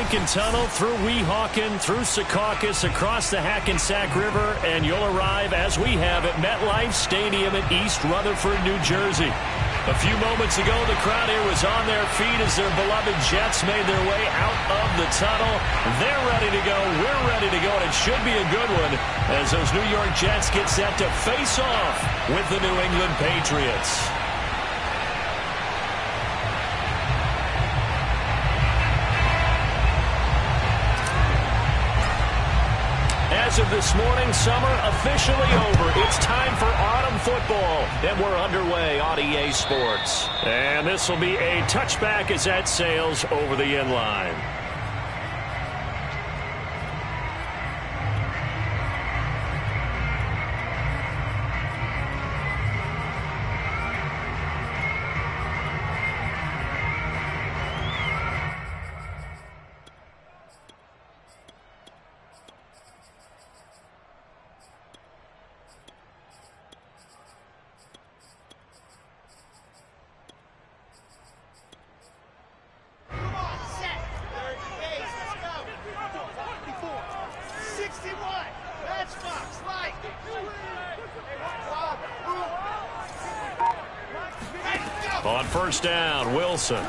Lincoln Tunnel, through Weehawken, through Secaucus, across the Hackensack River, and you'll arrive, as we have, at MetLife Stadium in East Rutherford, New Jersey. A few moments ago, the crowd here was on their feet as their beloved Jets made their way out of the tunnel. They're ready to go. We're ready to go, and it should be a good one as those New York Jets get set to face off with the New England Patriots. As of this morning, summer officially over. It's time for autumn football, and we're underway on EA Sports. And this will be a touchback as that sails over the end line. On first down, Wilson.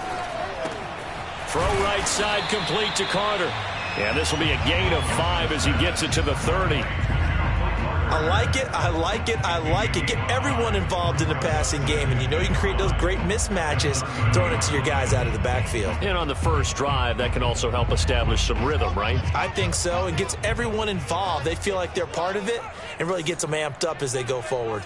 Throw right side complete to Carter. And this will be a gain of 5 as he gets it to the 30. I like it, I like it, I like it. Get everyone involved in the passing game, and you know you can create those great mismatches throwing it to your guys out of the backfield. And on the first drive, that can also help establish some rhythm, right? I think so. It gets everyone involved. They feel like they're part of it and really gets them amped up as they go forward.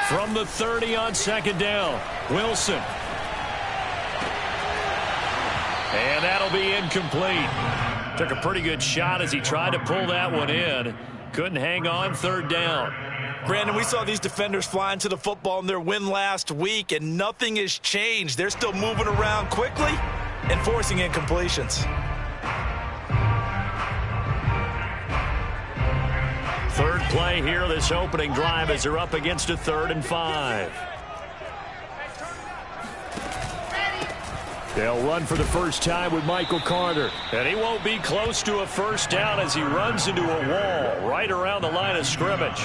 From the 30 on second down, Wilson. And that'll be incomplete. Took a pretty good shot as he tried to pull that one in. Couldn't hang on third down. Brandon, we saw these defenders flying to the football in their win last week, and nothing has changed. They're still moving around quickly and forcing incompletions. Third play here, this opening drive, as they're up against a 3rd and 5. They'll run for the first time with Michael Carter. And he won't be close to a first down as he runs into a wall right around the line of scrimmage.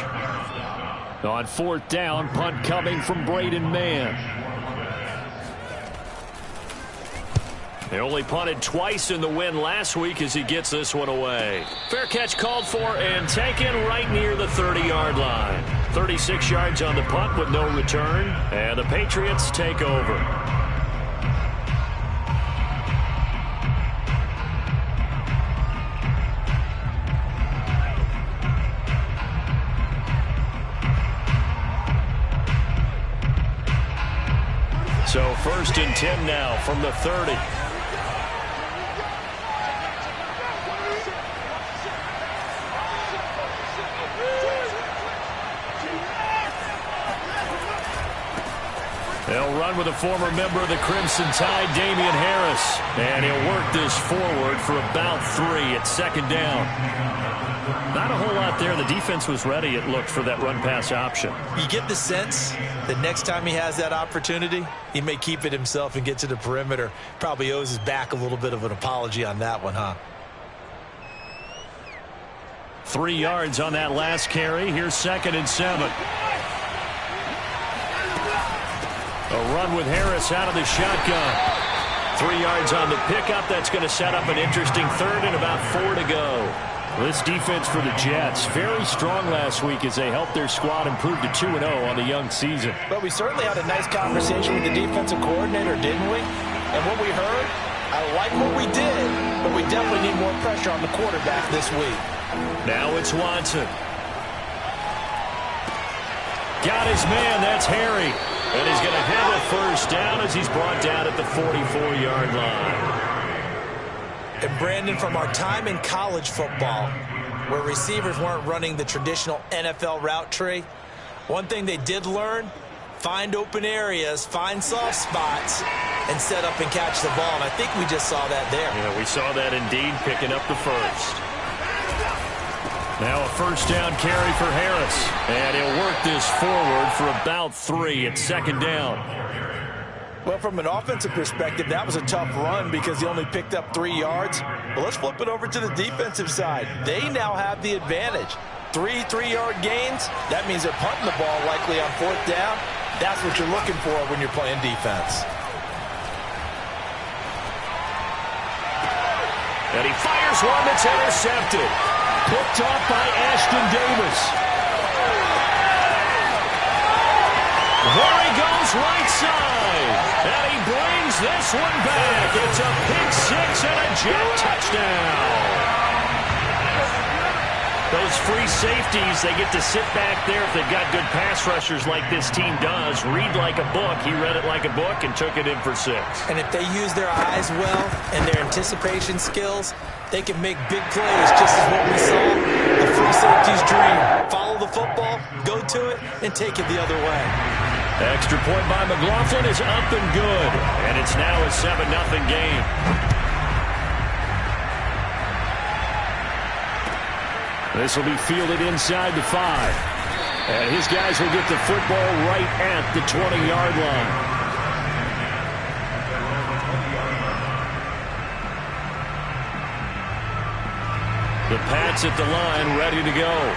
On 4th down, punt coming from Braden Mann. They only punted twice in the win last week as he gets this one away. Fair catch called for and taken right near the 30-yard line. 36 yards on the punt with no return, and the Patriots take over. So 1st and 10 now from the 30. They'll run with a former member of the Crimson Tide, Damian Harris. And he'll work this forward for about 3 at second down. Not a whole lot there. The defense was ready, it looked, for that run-pass option. You get the sense that next time he has that opportunity, he may keep it himself and get to the perimeter. Probably owes his back a little bit of an apology on that one, huh? 3 yards on that last carry. Here's 2nd and 7. A run with Harris out of the shotgun. 3 yards on the pickup. That's going to set up an interesting 3rd and about 4 to go. This defense for the Jets, very strong last week as they helped their squad improve to 2-0 on the young season. But we certainly had a nice conversation with the defensive coordinator, didn't we? And what we heard, I like what we did, but we definitely need more pressure on the quarterback this week. Now it's Watson. Got his man, that's Harry. And he's going to have a first down as he's brought down at the 44-yard line. And Brandon, from our time in college football, where receivers weren't running the traditional NFL route tree, one thing they did learn, find open areas, find soft spots, and set up and catch the ball. And I think we just saw that there. Yeah, we saw that indeed, picking up the first. Now a first down carry for Harris. And he'll work this forward for about 3 at second down. Well, from an offensive perspective, that was a tough run because he only picked up 3 yards. But let's flip it over to the defensive side. They now have the advantage. 3 3-yard gains, that means they're punting the ball likely on 4th down. That's what you're looking for when you're playing defense. And he fires one that's intercepted. Picked off by Ashton Davis. There he goes right side. And he brings this one back. It's a pick 6 and a jet touchdown. Those free safeties, they get to sit back there if they've got good pass rushers like this team does. Read like a book. He read it like a book and took it in for 6. And if they use their eyes well and their anticipation skills, they can make big plays, just as what we saw. The free safety's dream. Follow the football, go to it, and take it the other way. Extra point by McLaughlin is up and good. And it's now a 7-0 game. This will be fielded inside the 5. And his guys will get the football right at the 20-yard line. The Pats at the line, ready to go.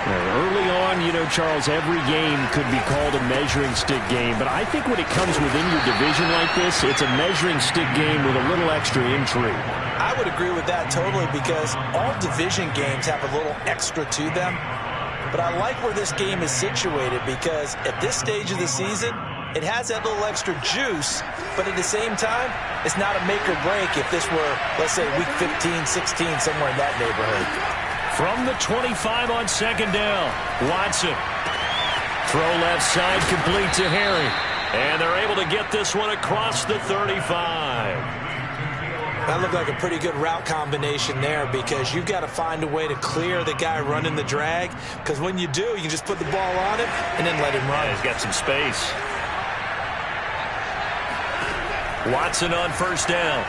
Early on, you know, Charles, every game could be called a measuring stick game. But I think when it comes within your division like this, it's a measuring stick game with a little extra intrigue. I would agree with that totally because all division games have a little extra to them. But I like where this game is situated because at this stage of the season, it has that little extra juice, but at the same time, it's not a make or break if this were, let's say, week 15, 16, somewhere in that neighborhood. From the 25 on 2nd down, Watson. Throw left side complete to Harry. And they're able to get this one across the 35. That looked like a pretty good route combination there because you've got to find a way to clear the guy running the drag because when you do, you just put the ball on him and then let him run. Yeah, he's got some space. Watson on 1st down.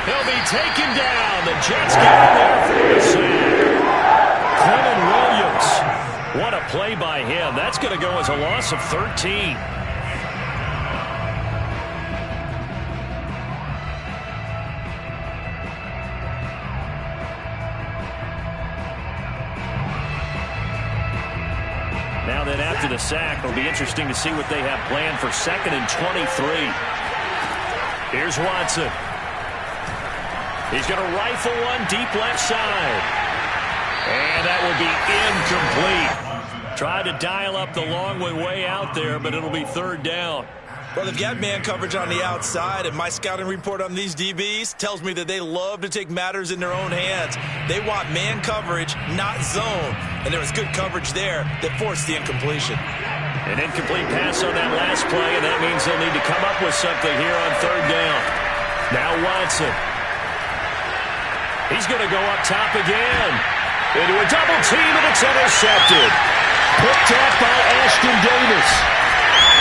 He'll be taken down. The Jets get him there for the sack. Clement Williams. What a play by him. That's going to go as a loss of 13. Now then, after the sack, it'll be interesting to see what they have planned for 2nd and 23. Here's Watson. He's going to rifle one deep left side. And that will be incomplete. Tried to dial up the long way out there, but it'll be 3rd down. Well, they've got man coverage on the outside, and my scouting report on these DBs tells me that they love to take matters in their own hands. They want man coverage, not zone. And there was good coverage there that forced the incompletion. An incomplete pass on that last play, and that means they'll need to come up with something here on 3rd down. Now Watson. He's going to go up top again. Into a double team, and it's intercepted. Picked off by Ashton Davis.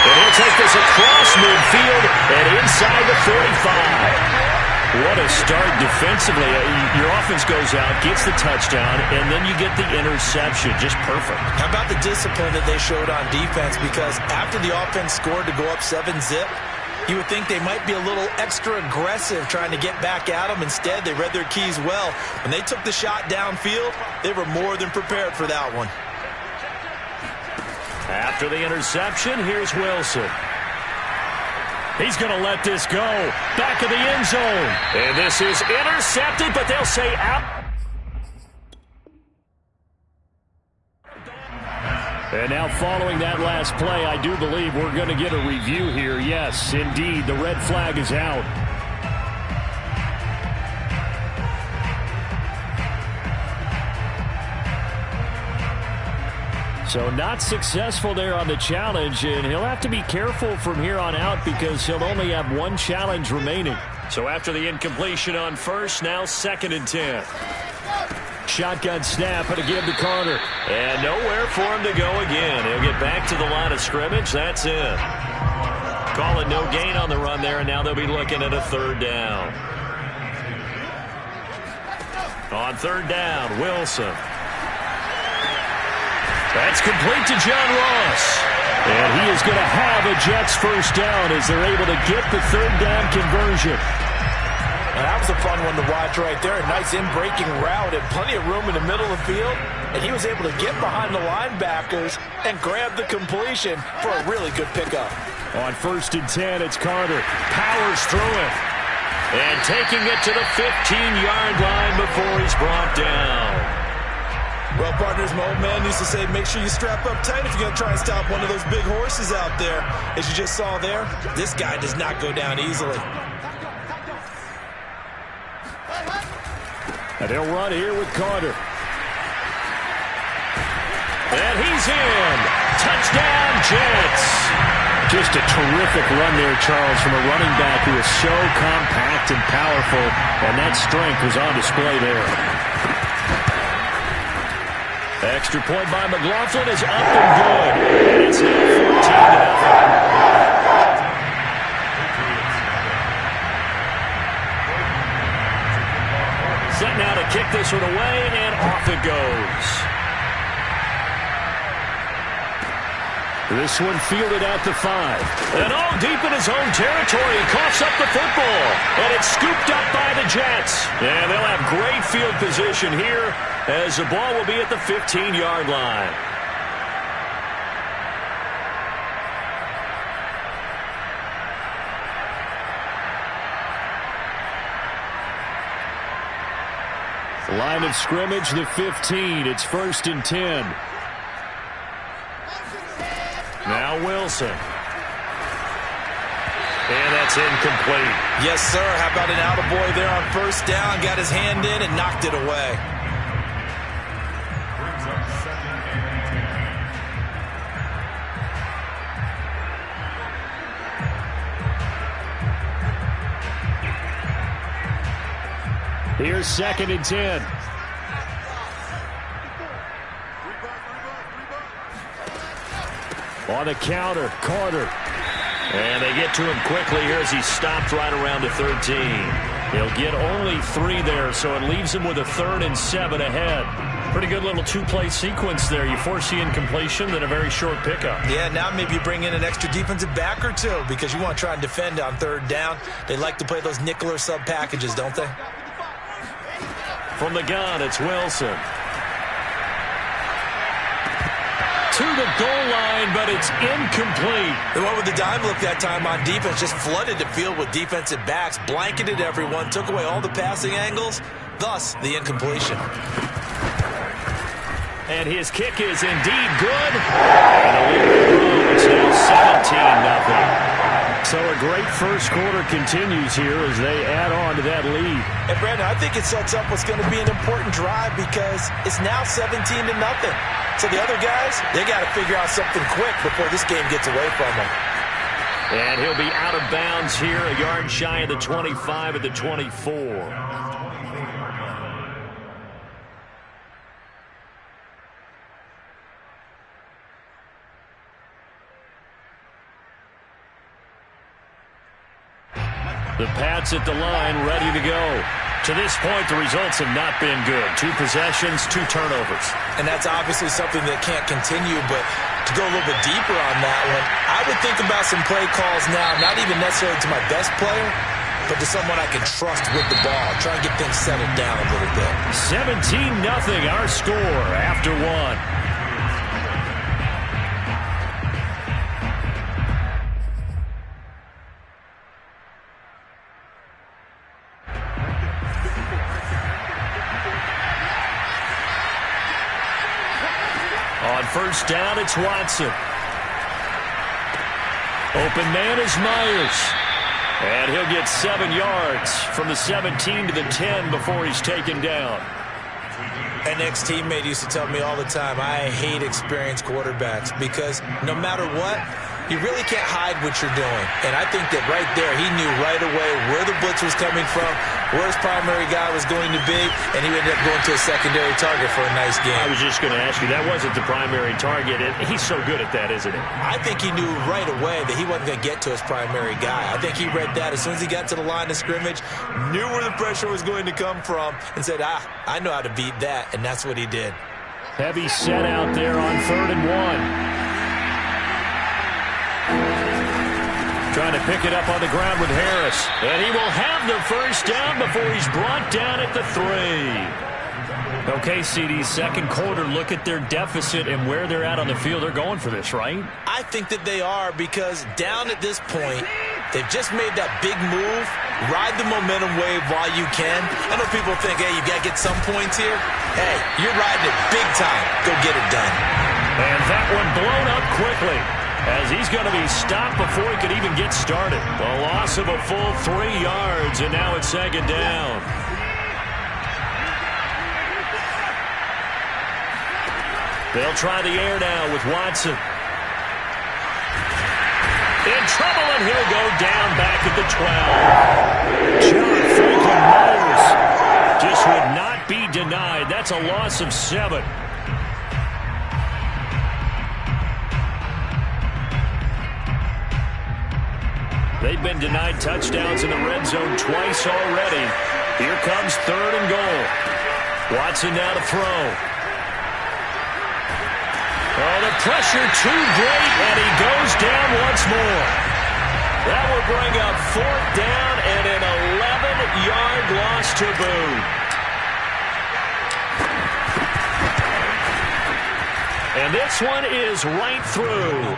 And he'll take this across midfield and inside the 45. What a start defensively. Your offense goes out, gets the touchdown, and then you get the interception. Just perfect. How about the discipline that they showed on defense? Because after the offense scored to go up 7-zip, you would think they might be a little extra aggressive trying to get back at them. Instead, they read their keys well. When they took the shot downfield, they were more than prepared for that one. After the interception, here's Wilson. He's going to let this go. Back of the end zone. And this is intercepted, but they'll say out. And now following that last play, I do believe we're going to get a review here. Yes, indeed, the red flag is out. So not successful there on the challenge, and he'll have to be careful from here on out because he'll only have one challenge remaining. So after the incompletion on 1st, now 2nd and 10. Shotgun snap and a give to Carter. And nowhere for him to go again. He'll get back to the line of scrimmage. That's it. Call it no gain on the run there, and now they'll be looking at a 3rd down. On 3rd down, Wilson. That's complete to John Ross. And he is going to have a Jets first down as they're able to get the third down conversion. Now, that was a fun one to watch right there. A nice in-breaking route and plenty of room in the middle of the field. And he was able to get behind the linebackers and grab the completion for a really good pickup. On 1st and 10, it's Carter. Powers through it. And taking it to the 15-yard line before he's brought down. Well, partners, my old man used to say, make sure you strap up tight if you're going to try and stop one of those big horses out there. As you just saw there, this guy does not go down easily. And they'll run here with Carter. And he's in. Touchdown, Jets. Just a terrific run there, Charles, from a running back who is so compact and powerful, and that strength was on display there. Extra point by McLaughlin is up and good. And it's now 14-0. Set now to kick this one away, and off it goes. This one fielded at the 5. And all deep in his own territory. He coughs up the football. And it's scooped up by the Jets. And they'll have great field position here as the ball will be at the 15-yard line. Line of scrimmage, the 15. It's 1st and 10. Now Wilson. And that's incomplete. Yes, sir. How about an attaboy there on 1st down? Got his hand in and knocked it away. Here's 2nd and 10. On the counter, Carter. And they get to him quickly here as he stopped right around the 13. He'll get only 3 there, so it leaves him with a 3rd and 7 ahead. Pretty good little two-play sequence there. You foresee incompletion, then a very short pickup. Yeah, now maybe you bring in an extra defensive back or two because you want to try and defend on 3rd down. They like to play those nickel or sub packages, don't they? From the gun, it's Wilson. To the goal line, but it's incomplete. They went with the dime look that time on defense, just flooded the field with defensive backs, blanketed everyone, took away all the passing angles, thus the incompletion. And his kick is indeed good. And the lead grows now 17-0. So a great first quarter continues here as they add on to that lead. And Brandon, I think it sets up what's going to be an important drive because it's now 17-0. So the other guys, they got to figure out something quick before this game gets away from them. And he'll be out of bounds here, a yard shy of the 25 at the 24. The Pats at the line, ready to go. To this point, the results have not been good. 2 possessions, 2 turnovers. And that's obviously something that can't continue, but to go a little bit deeper on that one, I would think about some play calls now, not even necessarily to my best player, but to someone I can trust with the ball. Try and get things settled down a little bit. 17-0, our score after 1. On 1st down, it's Watson. Open man is Myers. And he'll get 7 yards from the 17 to the 10 before he's taken down. An ex-teammate used to tell me all the time, I hate experienced quarterbacks because no matter what, you really can't hide what you're doing. And I think that right there, he knew right away where the blitz was coming from, where his primary guy was going to be, and he ended up going to a secondary target for a nice game. I was just going to ask you, that wasn't the primary target, and he's so good at that, isn't he? I think he knew right away that he wasn't going to get to his primary guy. I think he read that as soon as he got to the line of scrimmage, knew where the pressure was going to come from, and said, I know how to beat that, and that's what he did. Heavy set out there on 3rd and 1. Trying to pick it up on the ground with Harris. And he will have the first down before he's brought down at the 3. Okay, CD, second quarter, look at their deficit and where they're at on the field. They're going for this, right? I think that they are, because down at this point, they've just made that big move. Ride the momentum wave while you can. I know people think, hey, you got to get some points here. Hey, you're riding it big time. Go get it done. And that one blown up quickly, as he's going to be stopped before he could even get started. The loss of a full 3 yards, and now it's second down. They'll try the air now with Watson. In trouble, and he'll go down back at the 12. John Franklin Mose just would not be denied. That's a loss of 7. They've been denied touchdowns in the red zone twice already. Here comes 3rd and goal. Watson now to throw. Oh, the pressure too great, and he goes down once more. That will bring up 4th down and an 11-yard loss to boot. And this one is right through.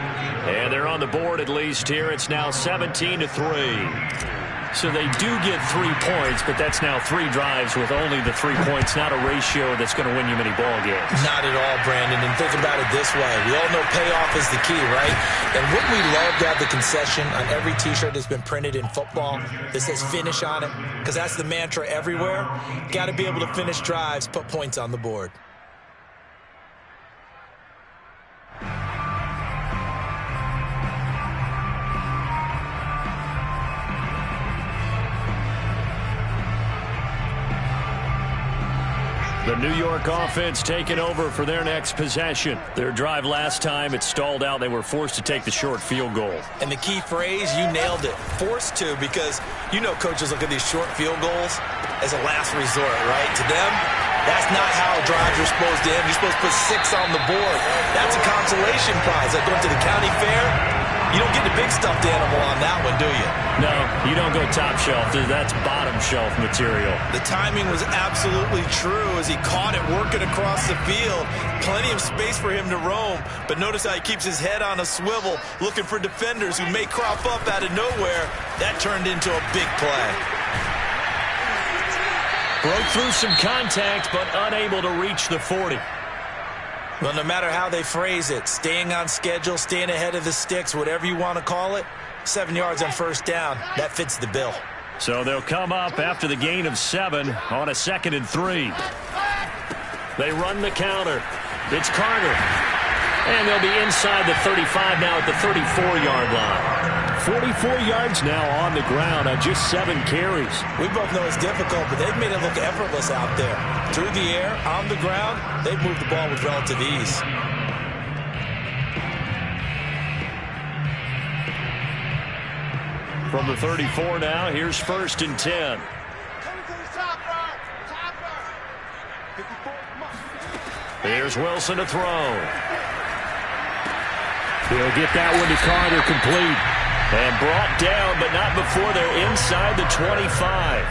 And they're on the board at least here. It's now 17-3. So they do get 3 points, but that's now 3 drives with only the 3 points, not a ratio that's going to win you many ball games. Not at all, Brandon. And think about it this way. We all know payoff is the key, right? And wouldn't we love to have the concession on every T-shirt that's been printed in football that says finish on it? Because that's the mantra everywhere. Got to be able to finish drives, put points on the board. The New York offense taking over for their next possession. Their drive last time, it stalled out. They were forced to take the short field goal. And the key phrase, you nailed it. Forced to, because you know coaches look at these short field goals as a last resort, right? To them, that's not how drives are supposed to end. You're supposed to put 6 on the board. That's a consolation prize. Like going to the county fair, you don't get the big stuffed animal on that one, do you? No, you don't go top shelf. That's bottom shelf material. The timing was absolutely true as he caught it working across the field. Plenty of space for him to roam, but notice how he keeps his head on a swivel looking for defenders who may crop up out of nowhere. That turned into a big play. Broke through some contact, but unable to reach the 40. Well, no matter how they phrase it, staying on schedule, staying ahead of the sticks, whatever you want to call it, 7 yards on first down, that fits the bill. So they'll come up after the gain of 7 on a 2nd and 3. They run the counter. It's Carter. And they'll be inside the 35 now at the 34-yard line. 44 yards now on the ground on just 7 carries. We both know it's difficult, but they've made it look effortless out there. Through the air, on the ground, they've moved the ball with relative ease. From the 34 now, here's 1st and 10. Here's Wilson to throw. He'll get that one to Carter, complete. And brought down, but not before they're inside the 25.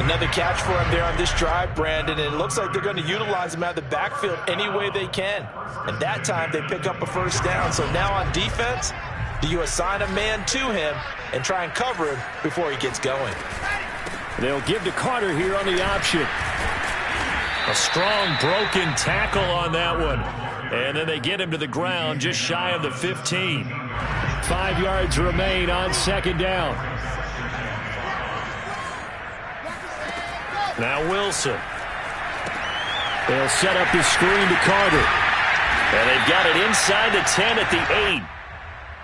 Another catch for him there on this drive, Brandon, and it looks like they're going to utilize him out of the backfield any way they can. And that time they pick up a first down. So now on defense, do you assign a man to him and try and cover him before he gets going? They'll give to Carter here on the option. A strong broken tackle on that one. And then they get him to the ground just shy of the 15. 5 yards remain on 2nd down. Now Wilson. They'll set up the screen to Carter. And they've got it inside the 10 at the 8.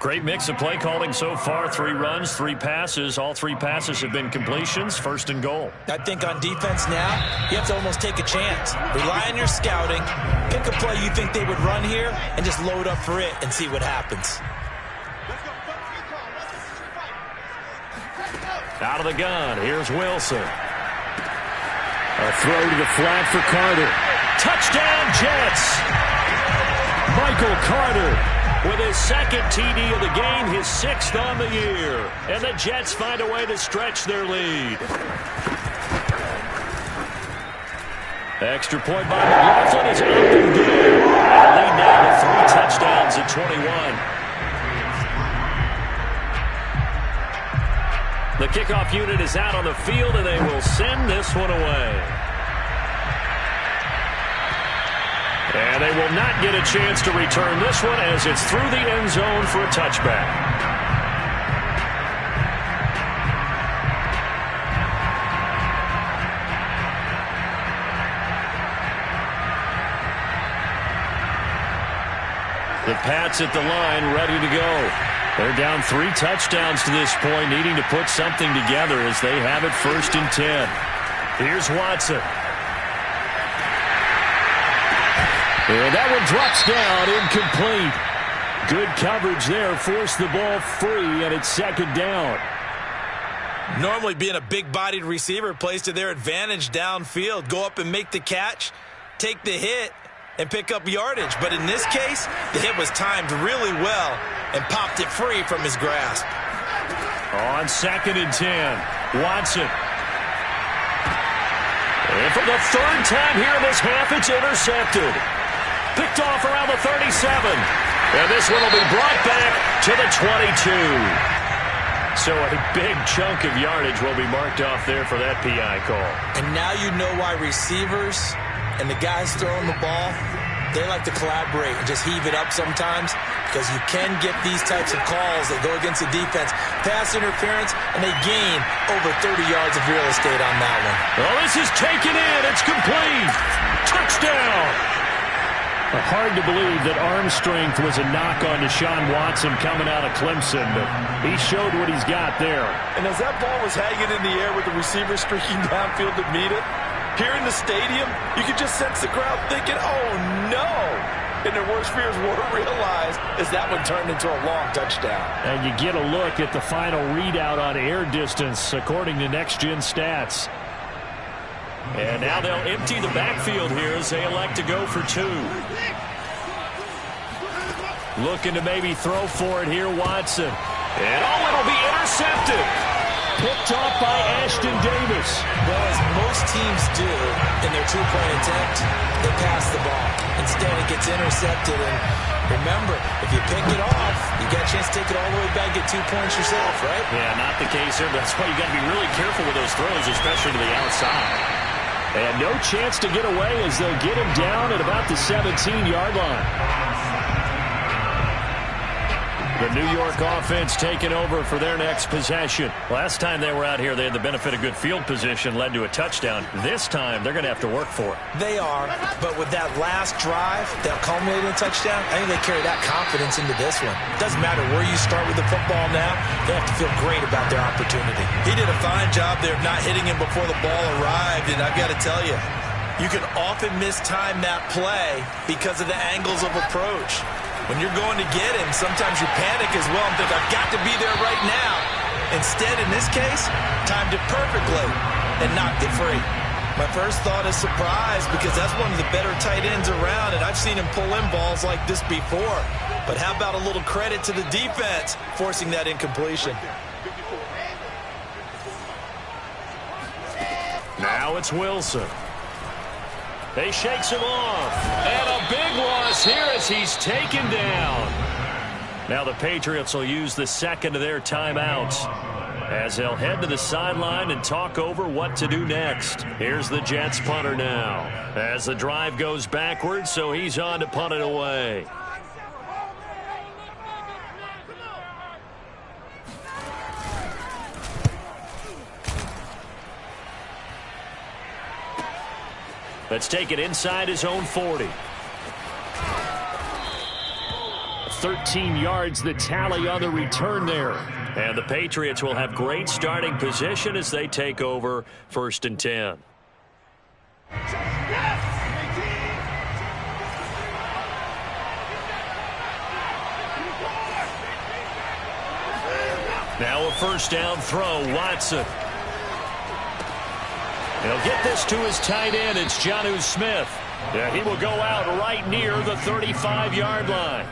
Great mix of play calling so far. 3 runs, 3 passes. All 3 passes have been completions. 1st and goal. I think on defense now, you have to almost take a chance. Rely on your scouting. Pick a play you think they would run here and just load up for it and see what happens. Out of the gun. Here's Wilson. A throw to the flat for Carter. Touchdown, Jets! Michael Carter with his second TD of the game, his 6th on the year. And the Jets find a way to stretch their lead. Extra point by McLaughlin is up and good. The lead now to 3 touchdowns at 21. The kickoff unit is out on the field, and they will send this one away. And they will not get a chance to return this one as it's through the end zone for a touchback. The Pats at the line, ready to go. They're down 3 touchdowns to this point, needing to put something together as they have it 1st and 10. Here's Watson. And that one drops down, incomplete. Good coverage there, forced the ball free, and it's 2nd down. Normally being a big-bodied receiver plays to their advantage downfield. Go up and make the catch, take the hit, and pick up yardage. But in this case, the hit was timed really well and popped it free from his grasp. On 2nd and 10, Watson. And for the 3rd time here in this half, it's intercepted. Picked off around the 37. And this one will be brought back to the 22. So a big chunk of yardage will be marked off there for that PI call. And now you know why receivers and the guys throwing the ball, they like to collaborate and just heave it up sometimes, because you can get these types of calls that go against the defense. Pass interference, and they gain over 30 yards of real estate on that one. Well, this is taken in. It's complete. Touchdown. Hard to believe that arm strength was a knock on Deshaun Watson coming out of Clemson, but he showed what he's got there. And as that ball was hanging in the air with the receiver streaking downfield to meet it, here in the stadium, you could just sense the crowd thinking, oh, no. And their worst fears were realized as that one turned into a long touchdown. And you get a look at the final readout on air distance, according to Next Gen Stats. And now they'll empty the backfield here as they elect to go for 2. Looking to maybe throw for it here, Watson. And it'll be intercepted. Picked off by Ashton Davis. Well, as most teams do in their 2-point attempt, they pass the ball. Instead, it gets intercepted. And remember, if you pick it off, you got a chance to take it all the way back, get 2 points yourself, right? Yeah, not the case here, but that's why you got to be really careful with those throws, especially to the outside. And no chance to get away as they'll get him down at about the 17-yard line. The New York offense taking over for their next possession. Last time they were out here, they had the benefit of good field position, led to a touchdown. This time, they're going to have to work for it. They are, but with that last drive that culminated in a touchdown, I think they carry that confidence into this one. It doesn't matter where you start with the football now. They have to feel great about their opportunity. He did a fine job there of not hitting him before the ball arrived, and I've got to tell you, you can often mistime that play because of the angles of approach. When you're going to get him, sometimes you panic as well and think, I've got to be there right now. Instead, in this case, timed it perfectly and knocked it free. My first thought is surprise, because that's one of the better tight ends around, and I've seen him pull in balls like this before. But how about a little credit to the defense forcing that incompletion? Now it's Wilson. He shakes him off. And a big loss here as he's taken down. Now the Patriots will use the second of their timeouts as they'll head to the sideline and talk over what to do next. Here's the Jets punter now as the drive goes backwards, so he's on to punt it away. Let's take it inside his own 40. 13 yards the tally on the return there. And the Patriots will have great starting position as they take over 1st and 10. Now a 1st down throw, Watson. He'll get this to his tight end. It's Jonnu Smith. Yeah, he will go out right near the 35-yard line.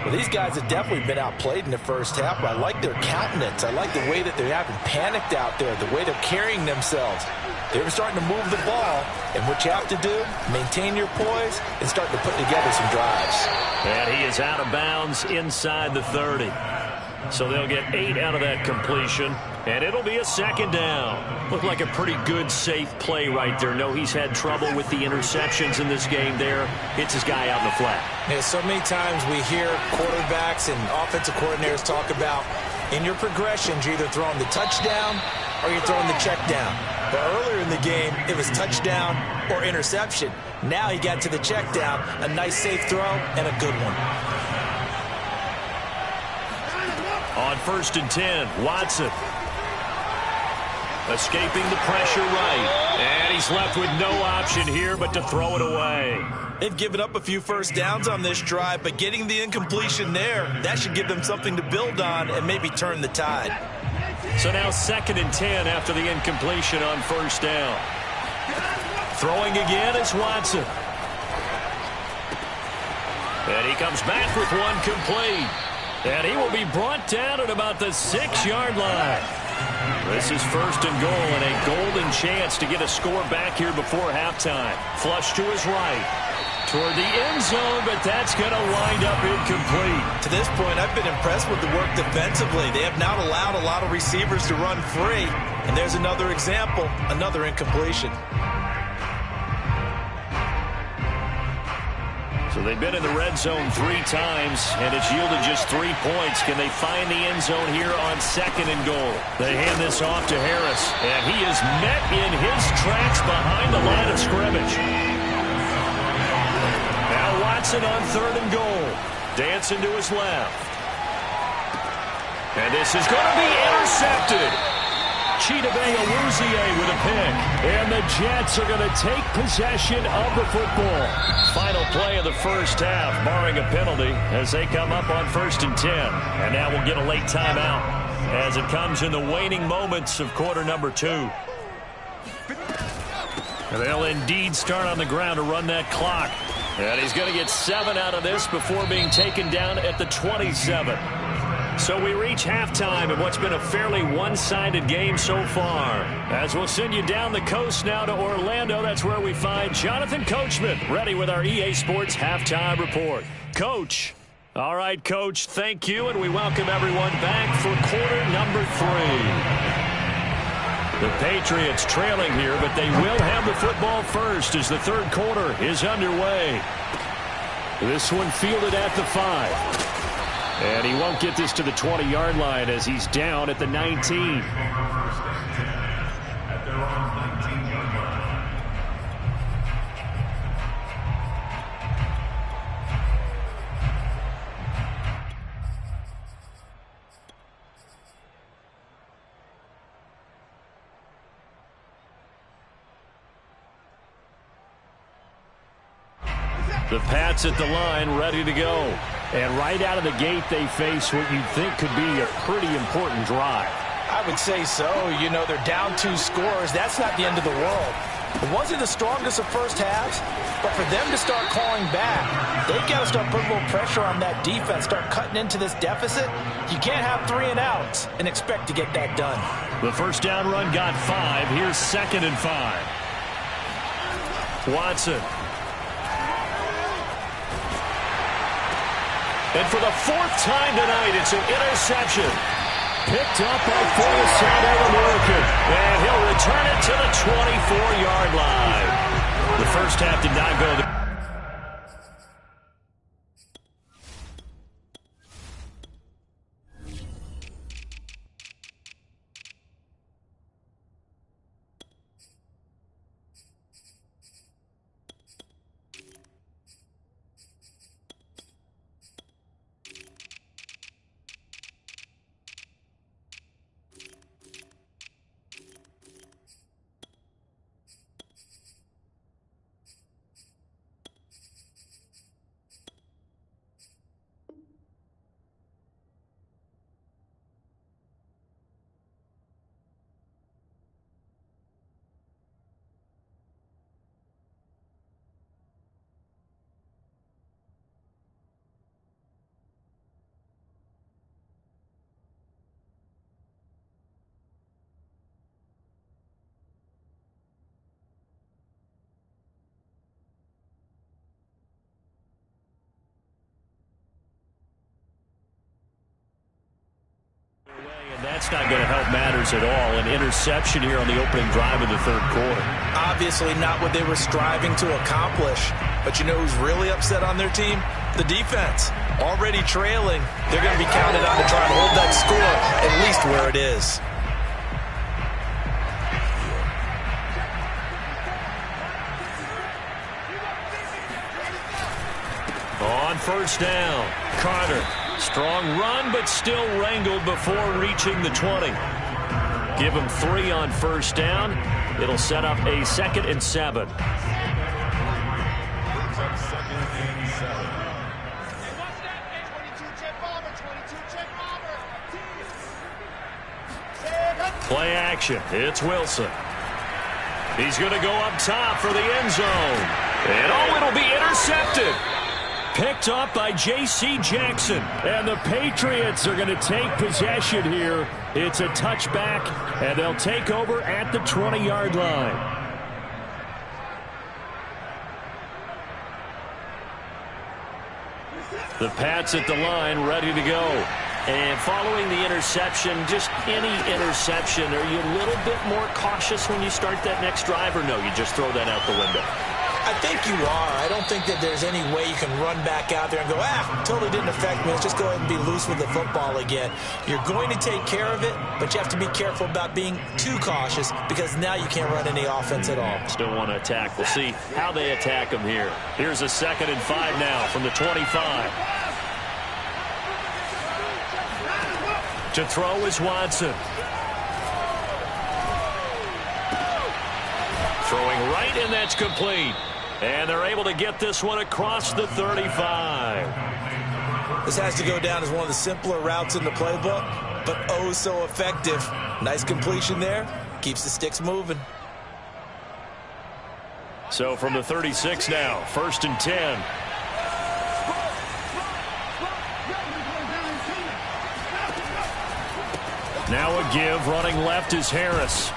Well, these guys have definitely been outplayed in the first half, but I like their countenance. I like the way that they're having panicked out there, the way they're carrying themselves. They're starting to move the ball, and what you have to do, maintain your poise and start to put together some drives. And he is out of bounds inside the 30. So they'll get 8 out of that completion, and it'll be a second down. Looked like a pretty good, safe play right there. No, he's had trouble with the interceptions in this game there. Hits his guy out in the flat. Yeah, so many times we hear quarterbacks and offensive coordinators talk about in your progressions, you're either throwing the touchdown or you're throwing the check down. But earlier in the game, it was touchdown or interception. Now he got to the check down, a nice safe throw, and a good one. On 1st and 10, Watson. Escaping the pressure right. And he's left with no option here but to throw it away. They've given up a few first downs on this drive, but getting the incompletion there, that should give them something to build on and maybe turn the tide. So now 2nd and 10 after the incompletion on 1st down. Throwing again is Watson. And he comes back with one complete. And he will be brought down at about the 6-yard line. This is 1st and goal and a golden chance to get a score back here before halftime. Flush to his right. Toward the end zone, but that's going to wind up incomplete. To this point, I've been impressed with the work defensively. They have not allowed a lot of receivers to run free. And there's another example, another incompletion. So they've been in the red zone 3 times, and it's yielded just 3 points. Can they find the end zone here on 2nd and goal? They hand this off to Harris, and he is met in his tracks behind the line of scrimmage. Now Watson on 3rd and goal. Dancing to his left. And this is going to be intercepted. Chidobe Awuzie with a pick. And the Jets are going to take possession of the football. Final play of the first half, barring a penalty, as they come up on 1st and 10. And now we'll get a late timeout as it comes in the waning moments of quarter number 2. And they'll indeed start on the ground to run that clock. And he's going to get 7 out of this before being taken down at the 27. So we reach halftime in what's been a fairly one-sided game so far. As we'll send you down the coast now to Orlando, that's where we find Jonathan Coachman, ready with our EA Sports Halftime Report. Coach. All right, Coach, thank you, and we welcome everyone back for quarter number 3. The Patriots trailing here, but they will have the football first as the third quarter is underway. This one fielded at the 5. And he won't get this to the 20-yard line as he's down at the 19. The Pats at the line, ready to go. And right out of the gate, they face what you'd think could be a pretty important drive. I would say so. You know, they're down 2 scores. That's not the end of the world. It wasn't the strongest of first halves, but for them to start clawing back, they've got to start putting a little pressure on that defense, start cutting into this deficit. You can't have 3 and outs and expect to get that done. The first down run got 5. Here's 2nd and 5. Watson. And for the 4th time tonight, it's an interception. Picked up by Forrest All-American. And he'll return it to the 24-yard line. The first half did not go there. That's not going to help matters at all. An interception here on the opening drive of the third quarter. Obviously not what they were striving to accomplish. But you know who's really upset on their team? The defense. Already trailing. They're going to be counted on to try and hold that score at least where it is. On first down, Carter. Strong run, but still wrangled before reaching the 20. Give him 3 on first down. It'll set up a 2nd and 7. Play action. It's Wilson. He's going to go up top for the end zone. And oh, it'll be intercepted. Picked up by J.C. Jackson. And the Patriots are going to take possession here. It's a touchback, and they'll take over at the 20-yard line. The Pats at the line, ready to go. And following the interception, just any interception, are you a little bit more cautious when you start that next drive, or no, you just throw that out the window? I think you are. I don't think that there's any way you can run back out there and go, totally didn't affect me. Let's just go ahead and be loose with the football again. You're going to take care of it, but you have to be careful about being too cautious because now you can't run any offense at all. Still want to attack. We'll see how they attack them here. Here's a 2nd and 5 now from the 25. To throw is Watson. Throwing right, and that's complete. And they're able to get this one across the 35. This has to go down as one of the simpler routes in the playbook, but oh so effective. Nice completion there. Keeps the sticks moving. So from the 36 now, 1st and 10. Now a give, running left is Harris.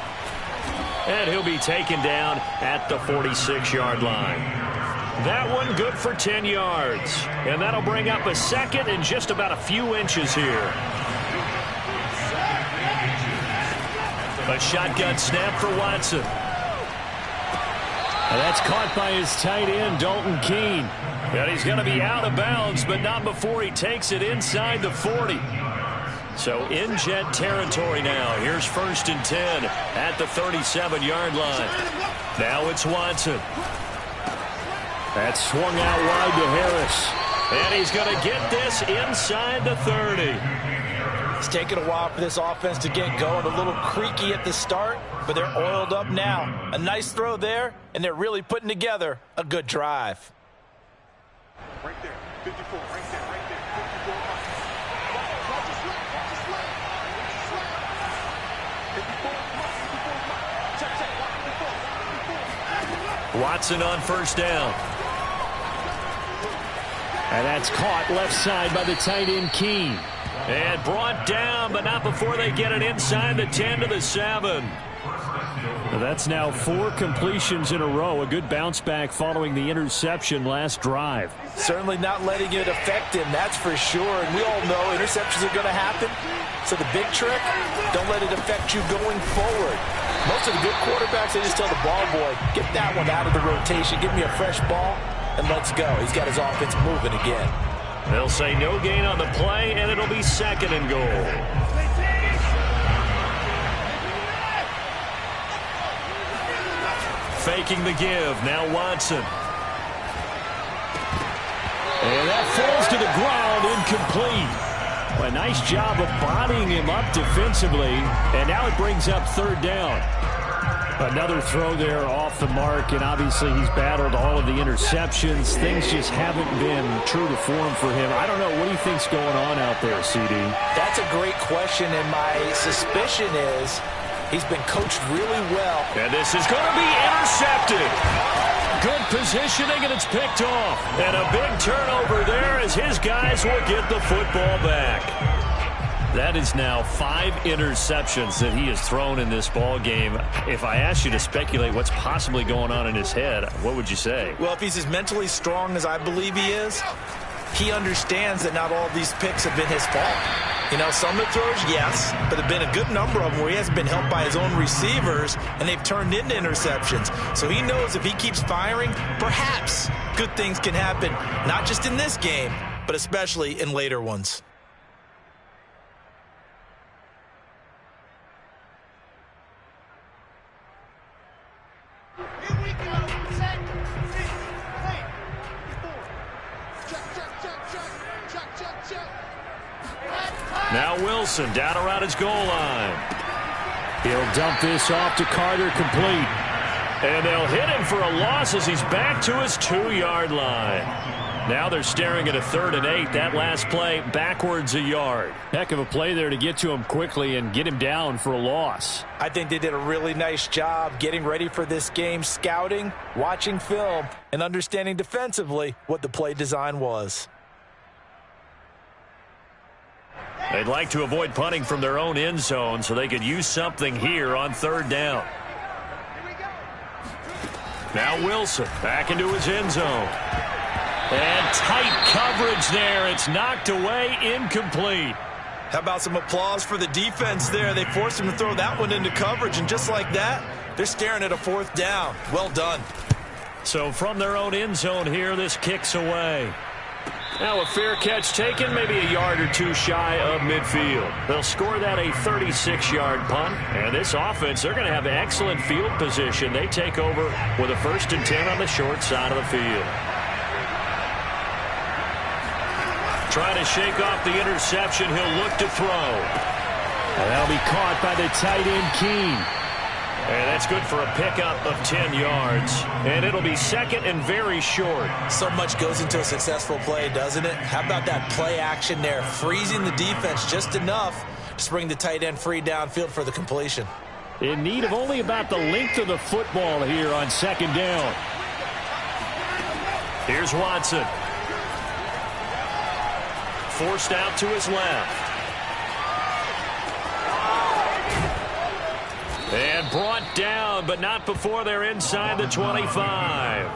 And he'll be taken down at the 46-yard line. That one good for 10 yards. And that'll bring up a 2nd and just about a few inches here. A shotgun snap for Watson. And that's caught by his tight end, Dalton Keene. And he's going to be out of bounds, but not before he takes it inside the 40. So in jet territory now. Here's 1st and 10 at the 37-yard line. Now it's Watson. That's swung out wide to Harris. And he's going to get this inside the 30. It's taken a while for this offense to get going. A little creaky at the start, but they're oiled up now. A nice throw there, and they're really putting together a good drive. Right there, 54, right there, right there, 54. Watson on first down. And that's caught left side by the tight end Keene. And brought down, but not before they get it inside the 10 to the 7. That's now 4 completions in a row. A good bounce back following the interception last drive. Certainly not letting it affect him, that's for sure. And we all know interceptions are going to happen. So the big trick, don't let it affect you going forward. Most of the good quarterbacks, they just tell the ball boy, get that one out of the rotation, give me a fresh ball, and let's go. He's got his offense moving again. They'll say no gain on the play, and it'll be 2nd and goal. Faking the give, now Watson. And that falls to the ground, incomplete. A nice job of bodying him up defensively, and now it brings up 3rd down. Another throw there off the mark, and obviously he's battled all of the interceptions. Things just haven't been true to form for him. I don't know. What do you think's going on out there, CD? That's a great question, and my suspicion is he's been coached really well. And this is going to be intercepted. Good positioning, and it's picked off. And a big turnover there as his guys will get the football back. That is now 5 interceptions that he has thrown in this ball game. If I asked you to speculate what's possibly going on in his head, what would you say? Well, if he's as mentally strong as I believe he is, he understands that not all these picks have been his fault. You know, some of the throws, yes, but there have been a good number of them where he hasn't been helped by his own receivers, and they've turned into interceptions. So he knows if he keeps firing, perhaps good things can happen, not just in this game, but especially in later ones. Now Wilson down around his goal line. He'll dump this off to Carter, complete. And they'll hit him for a loss as he's back to his 2-yard line. Now they're staring at a 3rd and 8. That last play backwards a yard. Heck of a play there to get to him quickly and get him down for a loss. I think they did a really nice job getting ready for this game, scouting, watching film, and understanding defensively what the play design was. They'd like to avoid punting from their own end zone so they could use something here on 3rd down. Now Wilson back into his end zone. And tight coverage there. It's knocked away, incomplete. How about some applause for the defense there? They forced him to throw that one into coverage, and just like that, they're staring at a 4th down. Well done. So from their own end zone here, this kicks away. Now a fair catch taken, maybe a yard or two shy of midfield. They'll score that a 36-yard punt. And this offense, they're going to have excellent field position. They take over with a 1st and 10 on the short side of the field. Trying to shake off the interception. He'll look to throw. And that'll be caught by the tight end, Keene. And that's good for a pickup of 10 yards. And it'll be 2nd and very short. So much goes into a successful play, doesn't it? How about that play action there? Freezing the defense just enough to bring the tight end free downfield for the completion. In need of only about the length of the football here on 2nd down. Here's Watson. Forced out to his left. And brought down, but not before they're inside the 25.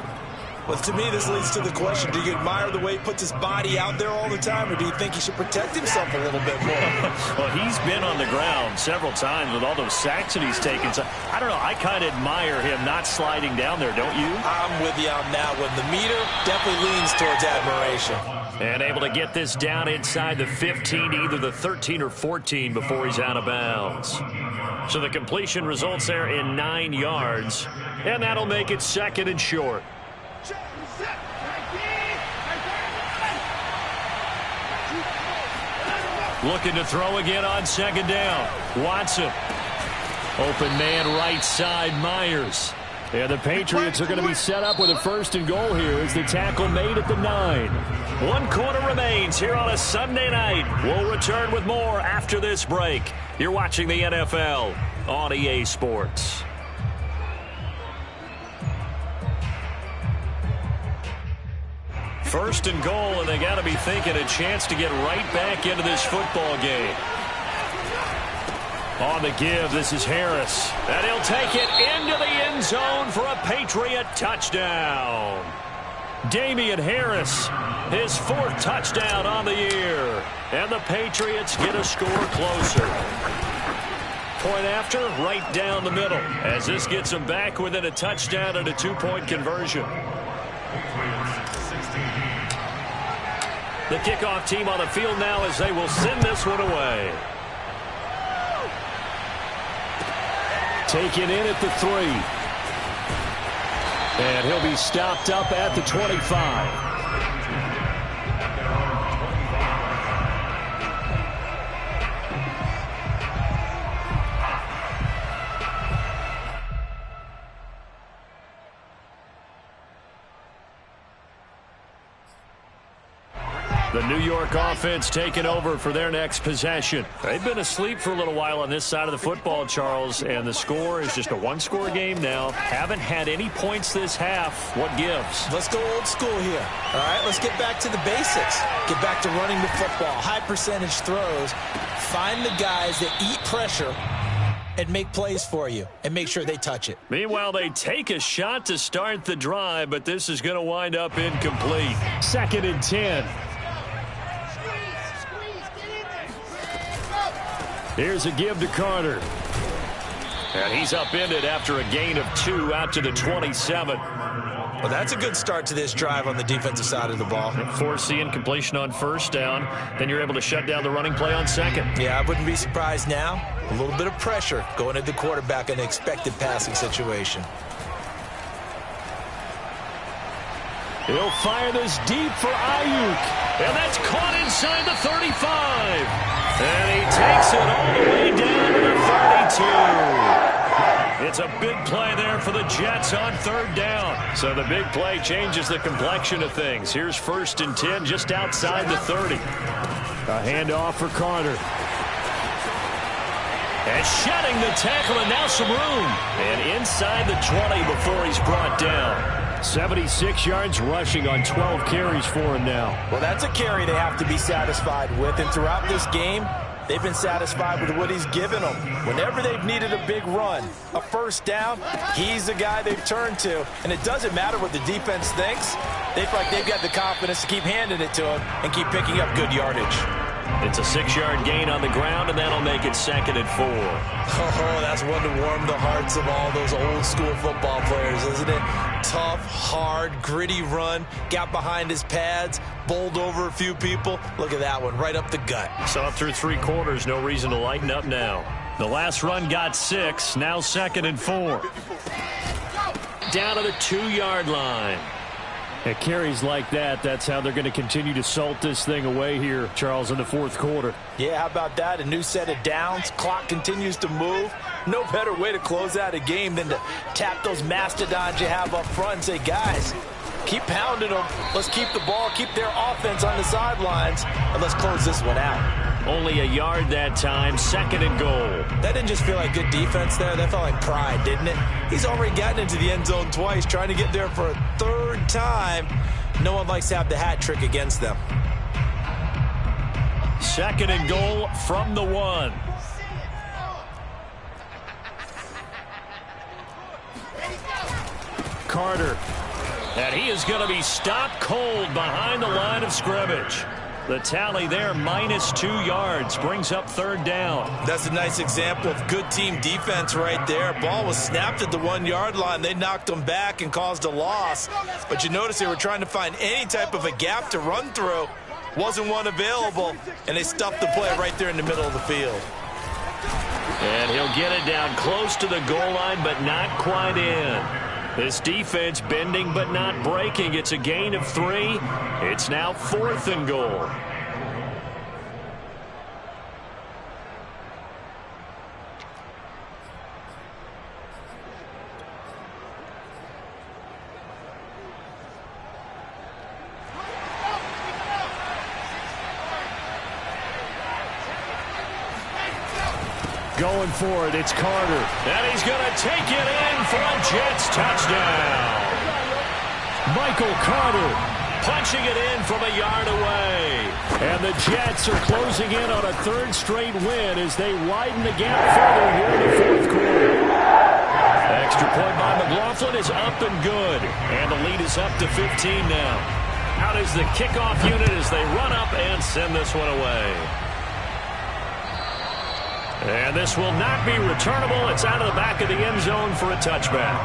Well, to me, this leads to the question, do you admire the way he puts his body out there all the time, or do you think he should protect himself a little bit more? Well, he's been on the ground several times with all those sacks that he's taken. So, I don't know, I kind of admire him not sliding down there, don't you? I'm with you on that one. The meter definitely leans towards admiration. And able to get this down inside the 15, either the 13 or 14 before he's out of bounds. So the completion results there in 9 yards, and that'll make it 2nd and short. Looking to throw again on 2nd down. Watson. Open man right side, Myers. Yeah, the Patriots are going to be set up with a 1st and goal here as the tackle made at the 9. 1 quarter remains here on a Sunday night. We'll return with more after this break. You're watching the NFL on EA Sports. First and goal, and they got to be thinking a chance to get right back into this football game. On the give, this is Harris. And he'll take it into the end zone for a Patriot touchdown. Damian Harris, his 4th touchdown on the year. And the Patriots get a score closer. Point after, right down the middle, as this gets them back within a touchdown and a 2-point conversion. The kickoff team on the field now as they will send this one away. Taken in at the 3. And he'll be stopped up at the 25. The New York offense taking over for their next possession. They've been asleep for a little while on this side of the football, Charles, and the score is just a 1-score game now. Haven't had any points this half. What gives? Let's go old school here. All right, let's get back to the basics. Get back to running the football, high percentage throws. Find the guys that eat pressure and make plays for you and make sure they touch it. Meanwhile, they take a shot to start the drive, but this is going to wind up incomplete. 2nd and 10. Here's a give to Carter. And he's upended after a gain of 2 out to the 27. Well, that's a good start to this drive on the defensive side of the ball. Force the incompletion on first down. Then you're able to shut down the running play on second. Yeah, I wouldn't be surprised now. A little bit of pressure going at the quarterback in an expected passing situation. He'll fire this deep for Ayuk. And that's caught inside the 35. And he takes it all the way down to the 32. It's a big play there for the Jets on third down. So the big play changes the complexion of things. Here's 1st and 10 just outside the 30. A handoff for Carter. And shedding the tackle, and now some room. And inside the 20 before he's brought down. 76 yards rushing on 12 carries for him now. Well, that's a carry they have to be satisfied with. And throughout this game, they've been satisfied with what he's given them. Whenever they've needed a big run, a first down, he's the guy they've turned to. And it doesn't matter what the defense thinks. They feel like they've got the confidence to keep handing it to him and keep picking up good yardage. It's a 6-yard gain on the ground, and that'll make it 2nd and 4. Oh, that's one to warm the hearts of all those old-school football players, isn't it? Tough, hard, gritty run, got behind his pads, bowled over a few people. Look at that one, right up the gut. Saw through 3 quarters, no reason to lighten up now. The last run got 6, now 2nd and 4. Down to the 2-yard line. At carries like that, that's how they're going to continue to salt this thing away here, Charles, in the 4th quarter. Yeah, how about that? A new set of downs. Clock continues to move. No better way to close out a game than to tap those mastodons you have up front and say, guys, keep pounding them. Let's keep the ball, keep their offense on the sidelines, and let's close this one out. Only a yard that time, 2nd and goal. That didn't just feel like good defense there. That felt like pride, didn't it? He's already gotten into the end zone twice, trying to get there for a 3rd time. No one likes to have the hat trick against them. 2nd and goal from the 1. Carter. And he is going to be stopped cold behind the line of scrimmage. The tally there, -2 yards, brings up 3rd down. That's a nice example of good team defense right there. Ball was snapped at the 1-yard line. They knocked them back and caused a loss. But you notice they were trying to find any type of a gap to run through. Wasn't one available, and they stuffed the play right there in the middle of the field. And he'll get it down close to the goal line, but not quite in. This defense bending but not breaking. It's a gain of 3. It's now 4th and goal. Going for it, it's Carter. And he's going to take it in for a Jets touchdown. Michael Carter punching it in from a yard away. And the Jets are closing in on a 3rd straight win as they widen the gap further here in the 4th quarter. Extra point by McLaughlin is up and good. And the lead is up to 15 now. Out is the kickoff unit as they run up and send this one away. And this will not be returnable. It's out of the back of the end zone for a touchback.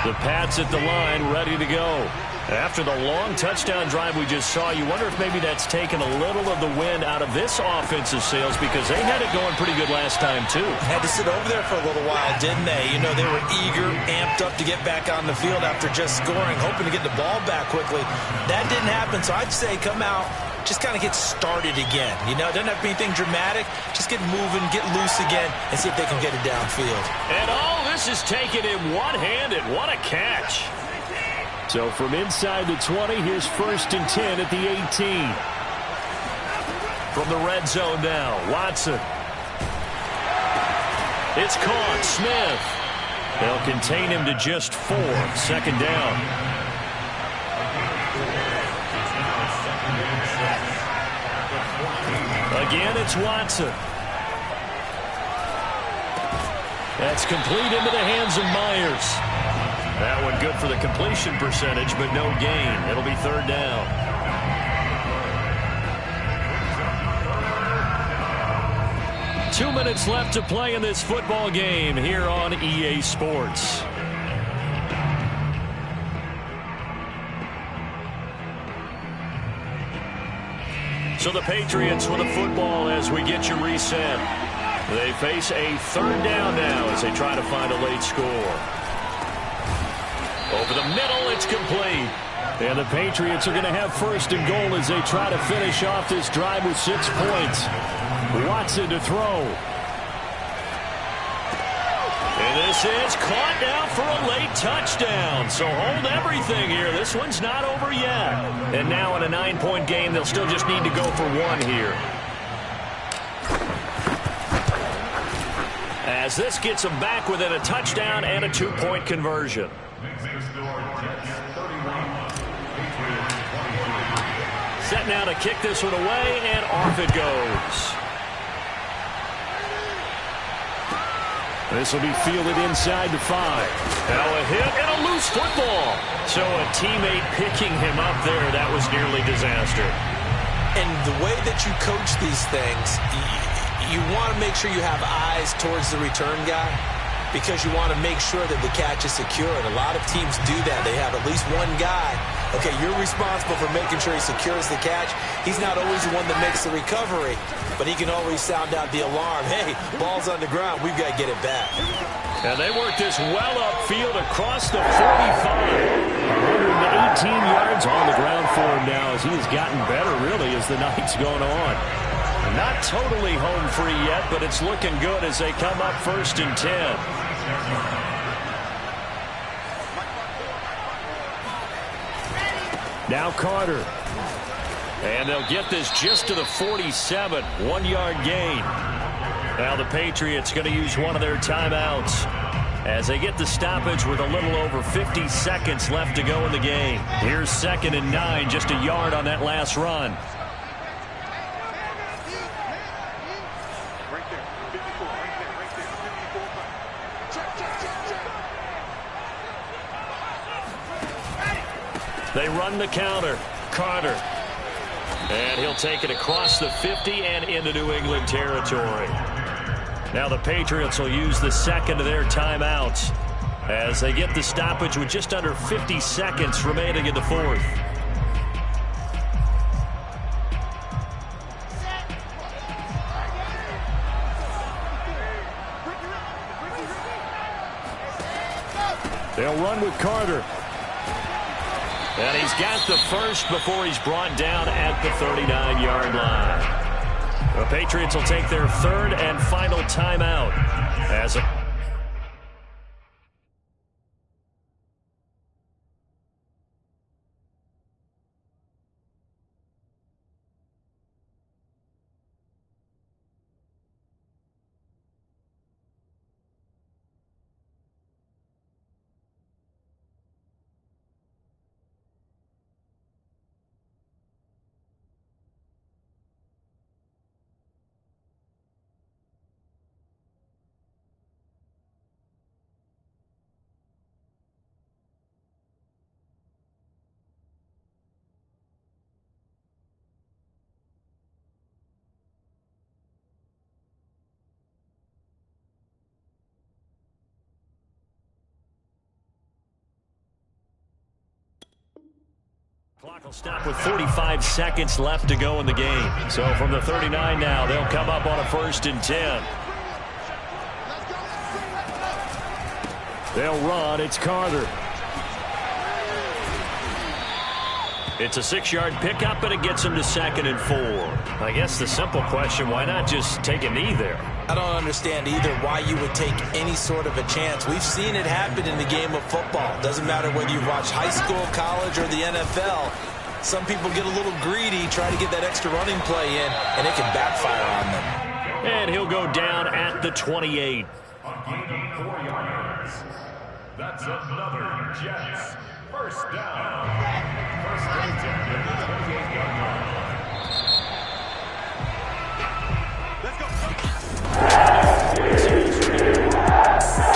The Pats at the line, ready to go. After the long touchdown drive we just saw, you wonder if maybe that's taken a little of the wind out of this offensive sails because they had it going pretty good last time, too. Had to sit over there for a little while, didn't they? You know, they were eager, amped up to get back on the field after just scoring, hoping to get the ball back quickly. That didn't happen, so I'd say come out, just kind of get started again. You know, it doesn't have to be anything dramatic. Just get moving, get loose again, and see if they can get it downfield. And all this is taken in one-handed. What a catch. So from inside the 20, here's 1st and 10 at the 18. From the red zone now, Watson. It's caught. Smith. They'll contain him to just 4. 2nd down. Again, it's Watson. That's complete into the hands of Myers. That one good for the completion percentage, but no gain. It'll be third down. Two minutes left to play in this football game here on EA Sports. So the Patriots with a football as we get you reset. They face a third down now as they try to find a late score. Over the middle, it's complete. And the Patriots are going to have first and goal as they try to finish off this drive with 6 points. Watson to throw. And this is caught now for a late touchdown. So hold everything here. This one's not over yet. And now in a 9-point game, they'll still just need to go for one here. As this gets them back within a touchdown and a 2-point conversion. Set now to kick this one away, and off it goes. This will be fielded inside the 5. Now a hit and a loose football. So a teammate picking him up there, that was nearly disaster. And the way that you coach these things, you want to make sure you have eyes towards the return guy because you want to make sure that the catch is secure. And a lot of teams do that. They have at least one guy. Okay, you're responsible for making sure he secures the catch. He's not always the one that makes the recovery, but he can always sound out the alarm. Hey, ball's on the ground. We've got to get it back. And they work this well upfield across the 45. 118 yards on the ground for him now as he's gotten better, really, as the night's gone on. Not totally home free yet, but it's looking good as they come up first and 10. Now Carter. And they'll get this just to the 47. 1-yard gain. Now the Patriots going to use one of their timeouts as they get the stoppage with a little over 50 seconds left to go in the game. Here's 2nd and 9, just a yard on that last run. Right there. 54. Right there. Right there. 54. They run the counter. Carter. And he'll take it across the 50 and into New England territory. Now the Patriots will use the second of their timeouts as they get the stoppage with just under 50 seconds remaining in the fourth. They'll run with Carter. And he's got the first before he's brought down at the 39-yard line. The Patriots will take their third and final timeout as a clock will stop with 45 seconds left to go in the game. So from the 39 now, they'll come up on a 1st and 10. They'll run. It's Carter. It's a 6-yard pickup, and it gets him to 2nd and 4. I guess the simple question, why not just take a knee there? I don't understand either why you would take any sort of a chance. We've seen it happen in the game of football. Doesn't matter whether you've watched high school, college, or the NFL. Some people get a little greedy, try to get that extra running play in, and it can backfire on them. And he'll go down at the 28. A gain of 4 yards. That's another Jets. First down. First and 10 at the 28-yard line.